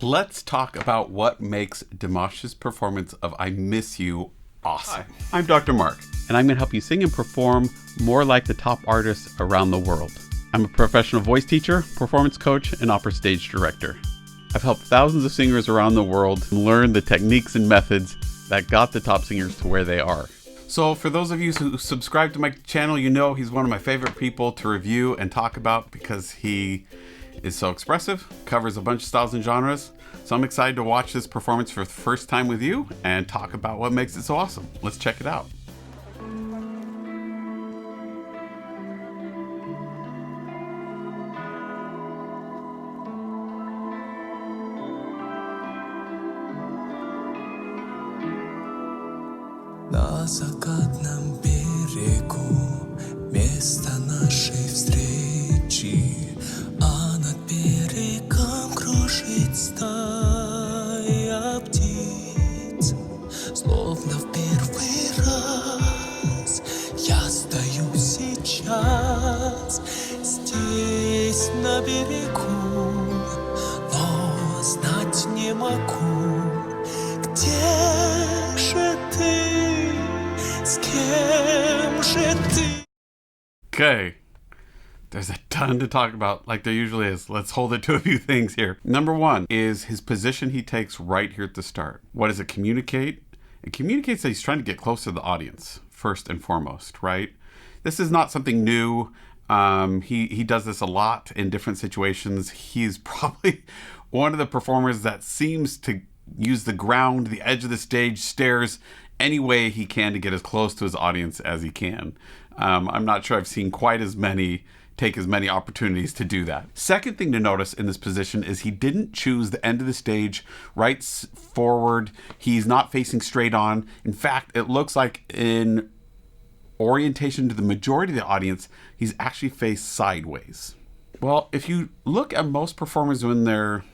Let's talk about what makes Dimash's performance of I Miss You awesome. Hi, I'm Dr. Mark, and I'm going to help you sing and perform more like the top artists around the world. I'm a professional voice teacher, performance coach, and opera stage director. I've helped thousands of singers around the world learn the techniques and methods that got the top singers to where they are. So for those of you who subscribe to my channel, you know he's one of my favorite people to review and talk about because he is so expressive, covers a bunch of styles and genres. So I'm excited to watch this performance for the first time with you and talk about what makes it so awesome. Let's check it out. На закатном берегу место нашей встречи, а над берегом кружит стая птиц. Словно в первый раз я стою сейчас здесь на берегу, но знать не могу, где же ты. Okay, there's a ton to talk about like there usually is. Let's hold it to a few things here. Number one is his position he takes right here at the start. What does it communicate? It communicates that he's trying to get close to the audience first and foremost, right? This is not something new. He does this a lot in different situations. He's probably one of the performers that seems to use the ground, the edge of the stage, stairs, any way he can to get as close to his audience as he can. I'm not sure I've seen quite as many take as many opportunities to do that. Second thing to notice in this position is he didn't choose the end of the stage right forward. He's not facing straight on. In fact, it looks like in orientation to the majority of the audience, he's actually faced sideways. Well, if you look at most performers when they're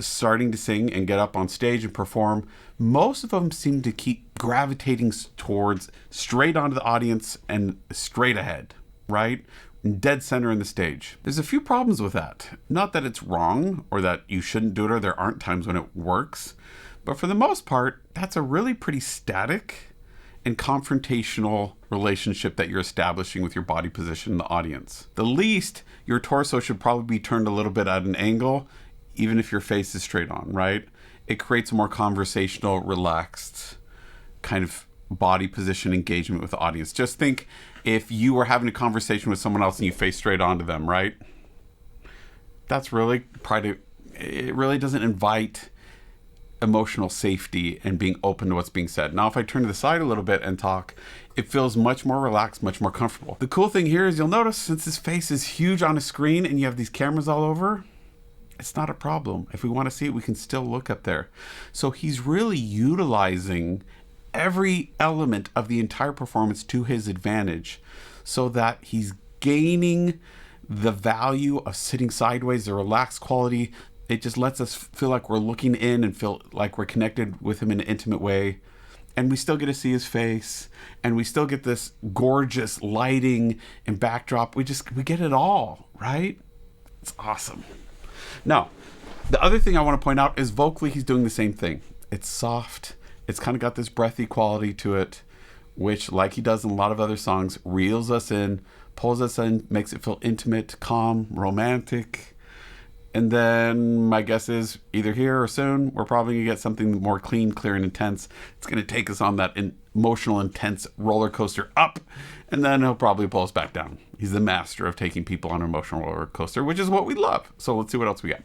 starting to sing and get up on stage and perform, most of them seem to keep gravitating towards straight onto the audience and straight ahead, right? Dead center in the stage. There's a few problems with that. Not that it's wrong or that you shouldn't do it or there aren't times when it works, but for the most part, that's a really pretty static and confrontational relationship that you're establishing with your body position in the audience. The least, your torso should probably be turned a little bit at an angle, even if your face is straight on, right? It creates a more conversational, relaxed kind of body position engagement with the audience. Just think if you were having a conversation with someone else and you face straight onto them, right? That's really it really doesn't invite emotional safety and being open to what's being said. Now, if I turn to the side a little bit and talk, it feels much more relaxed, much more comfortable. The cool thing here is you'll notice since his face is huge on a screen and you have these cameras all over, it's not a problem. If we want to see it, we can still look up there. So he's really utilizing every element of the entire performance to his advantage so that he's gaining the value of sitting sideways, the relaxed quality. It just lets us feel like we're looking in and feel like we're connected with him in an intimate way. And we still get to see his face and we still get this gorgeous lighting and backdrop. We get it all, right? It's awesome. Now, the other thing I want to point out is vocally he's doing the same thing. It's soft. It's kind of got this breathy quality to it, which, like he does in a lot of other songs, reels us in, pulls us in, makes it feel intimate, calm, romantic. And then my guess is either here or soon, we're probably going to get something more clean, clear, and intense. It's going to take us on that emotional, intense roller coaster up, and then he'll probably pull us back down. He's the master of taking people on an emotional roller coaster, which is what we love. So let's see what else we got.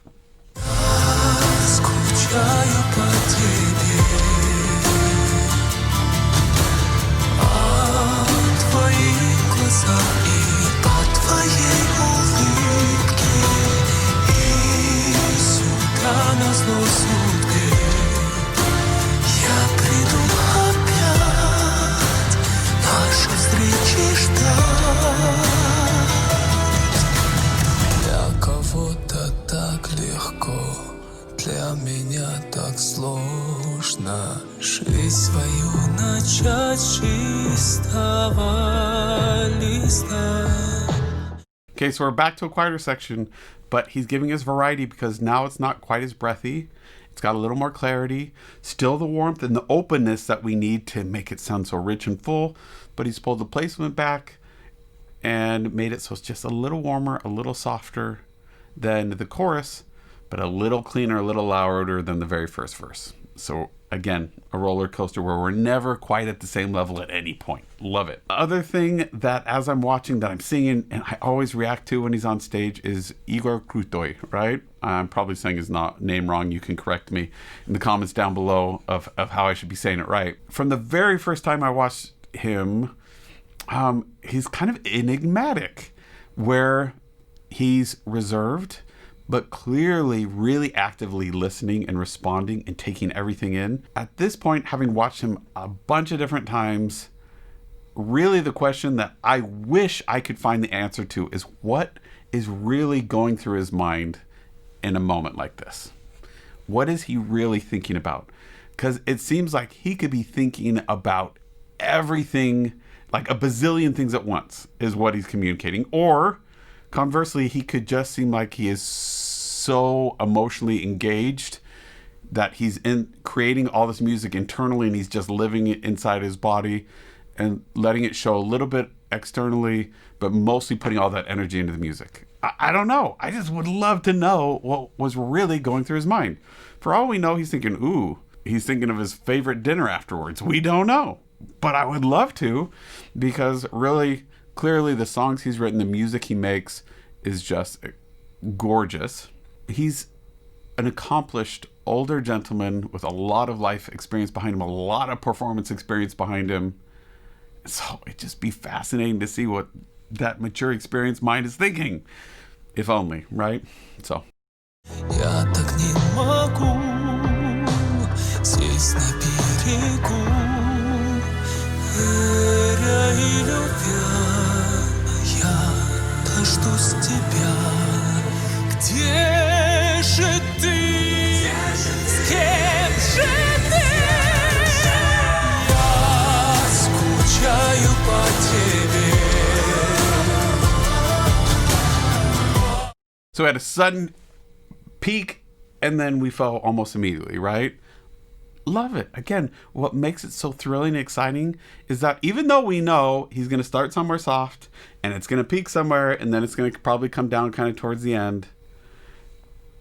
Для меня так сложно жизнь свою начать с чистого листа. Okay, so we're back to a quieter section, but he's giving us variety because now it's not quite as breathy. It's got a little more clarity, still the warmth and the openness that we need to make it sound so rich and full, but he's pulled the placement back and made it so it's just a little warmer, a little softer than the chorus, but a little cleaner, a little louder than the very first verse. So again, a roller coaster where we're never quite at the same level at any point. Love it. Other thing that as I'm watching that I'm singing and I always react to when he's on stage is Igor Krutoy, right? I'm probably saying his name wrong. You can correct me in the comments down below of how I should be saying it right. From the very first time I watched him, he's kind of enigmatic, where he's reserved, but clearly really actively listening and responding and taking everything in. At this point, having watched him a bunch of different times, really the question that I wish I could find the answer to is what is really going through his mind in a moment like this? What is he really thinking about? Because it seems like he could be thinking about everything, like a bazillion things at once is what he's communicating. Or conversely, he could just seem like he is so emotionally engaged that he's in creating all this music internally and he's just living it inside his body and letting it show a little bit externally, but mostly putting all that energy into the music. I don't know. I just would love to know what was really going through his mind. For all we know, he's thinking of his favorite dinner afterwards. We don't know, but I would love to, because really, clearly the songs he's written, the music he makes is just gorgeous. He's an accomplished older gentleman with a lot of life experience behind him, a lot of performance experience behind him. So it'd just be fascinating to see what that mature experience mind is thinking. If only, right? So. Я так не могу сесть на берегу, веря и любя, я дождусь тебя. Где же ты? С кем же ты? Я скучаю по тебе. So we had a sudden peak and then we fell almost immediately, right? Love it. Again, what makes it so thrilling and exciting is that even though we know he's going to start somewhere soft and it's going to peak somewhere and then it's going to probably come down kind of towards the end,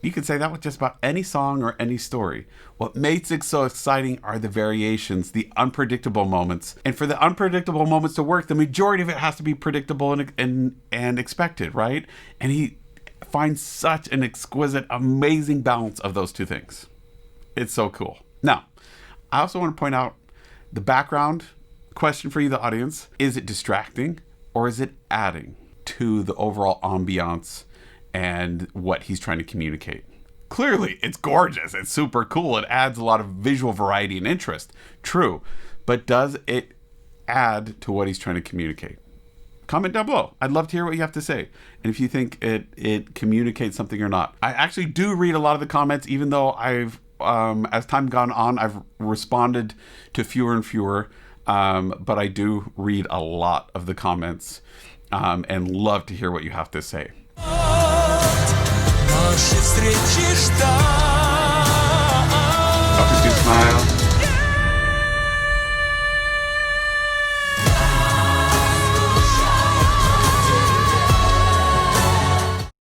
you could say that with just about any song or any story. What makes it so exciting are the variations, the unpredictable moments. And for the unpredictable moments to work, the majority of it has to be predictable and expected, right? And he finds such an exquisite, amazing balance of those two things. It's so cool. Now, I also want to point out the background question for you, the audience. Is it distracting or is it adding to the overall ambiance and what he's trying to communicate? Clearly, it's gorgeous. It's super cool. It adds a lot of visual variety and interest. True. But does it add to what he's trying to communicate? Comment down below. I'd love to hear what you have to say. And if you think it communicates something or not. I actually do read a lot of the comments, even though I've, as time gone on, I've responded to fewer and fewer. But I do read a lot of the comments and love to hear what you have to say. Doctor, do smile.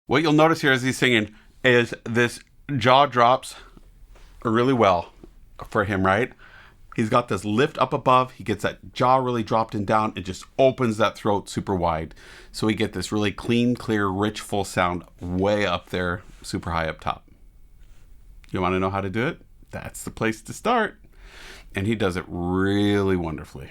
What you'll notice here as he's singing is this jaw drops really well for him, right? He's got this lift up above. He gets that jaw really dropped and down. It just opens that throat super wide. So we get this really clean, clear, rich, full sound way up there, super high up top. You want to know how to do it? That's the place to start. And he does it really wonderfully.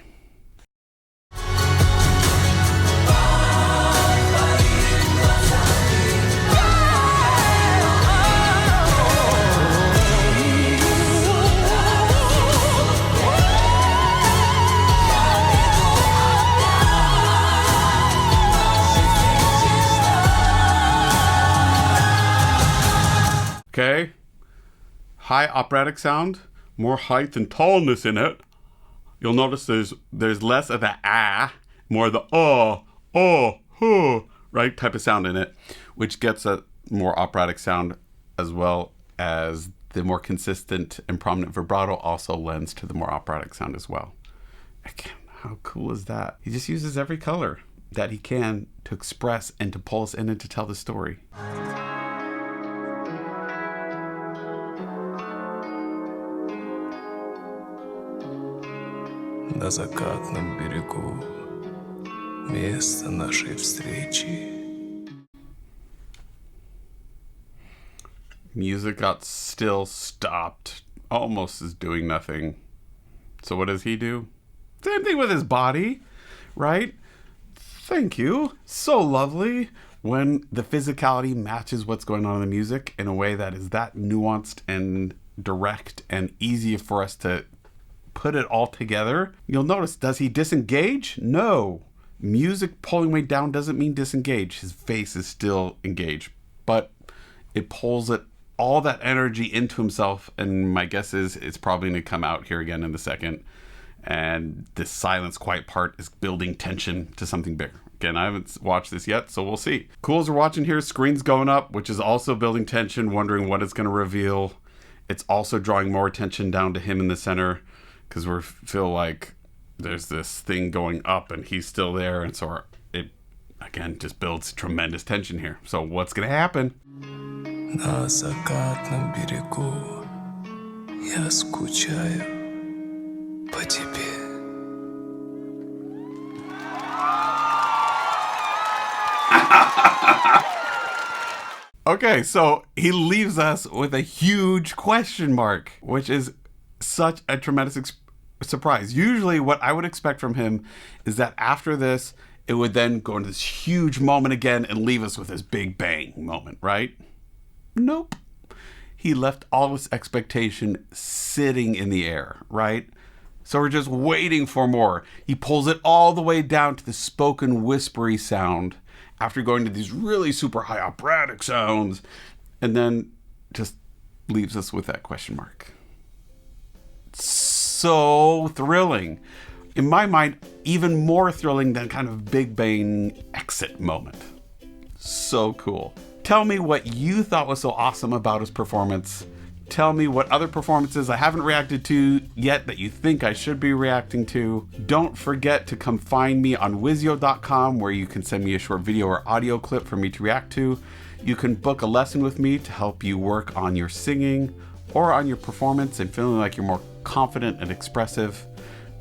Okay, high operatic sound, more height and tallness in it. You'll notice there's less of the more of the right type of sound in it, which gets a more operatic sound, as well as the more consistent and prominent vibrato also lends to the more operatic sound as well. Again, how cool is that? He just uses every color that he can to express and to pull us in and to tell the story. На закатном берегу место нашей встречи. Music got still, stopped, almost is doing nothing. So what does he do? Same thing with his body, right? Thank you. So lovely when the physicality matches what's going on in the music in a way that is that nuanced and direct and easy for us to put it all together. You'll notice, does he disengage? No. Music pulling way down doesn't mean disengage. His face is still engaged, but it pulls it all that energy into himself, and my guess is it's probably going to come out here again in the second. And this silence quiet part is building tension to something bigger. Again, I haven't watched this yet, so we'll see. Cool as we're watching here, screen's going up, which is also building tension, wondering what it's going to reveal. It's also drawing more attention down to him in the center, because we feel like there's this thing going up and he's still there, and so it again just builds tremendous tension here. So what's going to happen? На закатном берегу я скучаю по тебе. Okay, so he leaves us with a huge question mark, which is such a tremendous surprise. Usually what I would expect from him is that after this, it would then go into this huge moment again and leave us with this big bang moment, right? Nope. He left all this expectation sitting in the air, right? So we're just waiting for more. He pulls it all the way down to the spoken whispery sound after going to these really super high operatic sounds, and then just leaves us with that question mark. So thrilling. In my mind, even more thrilling than kind of Big Bang exit moment. So cool. Tell me what you thought was so awesome about his performance. Tell me what other performances I haven't reacted to yet that you think I should be reacting to. Don't forget to come find me on Wizio.com, where you can send me a short video or audio clip for me to react to. You can book a lesson with me to help you work on your singing or on your performance and feeling like you're more confident and expressive.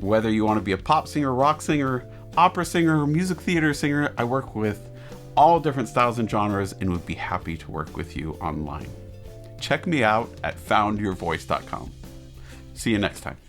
Whether you want to be a pop singer, rock singer, opera singer, music theater singer, I work with all different styles and genres and would be happy to work with you online. Check me out at foundyourvoice.com. See you next time.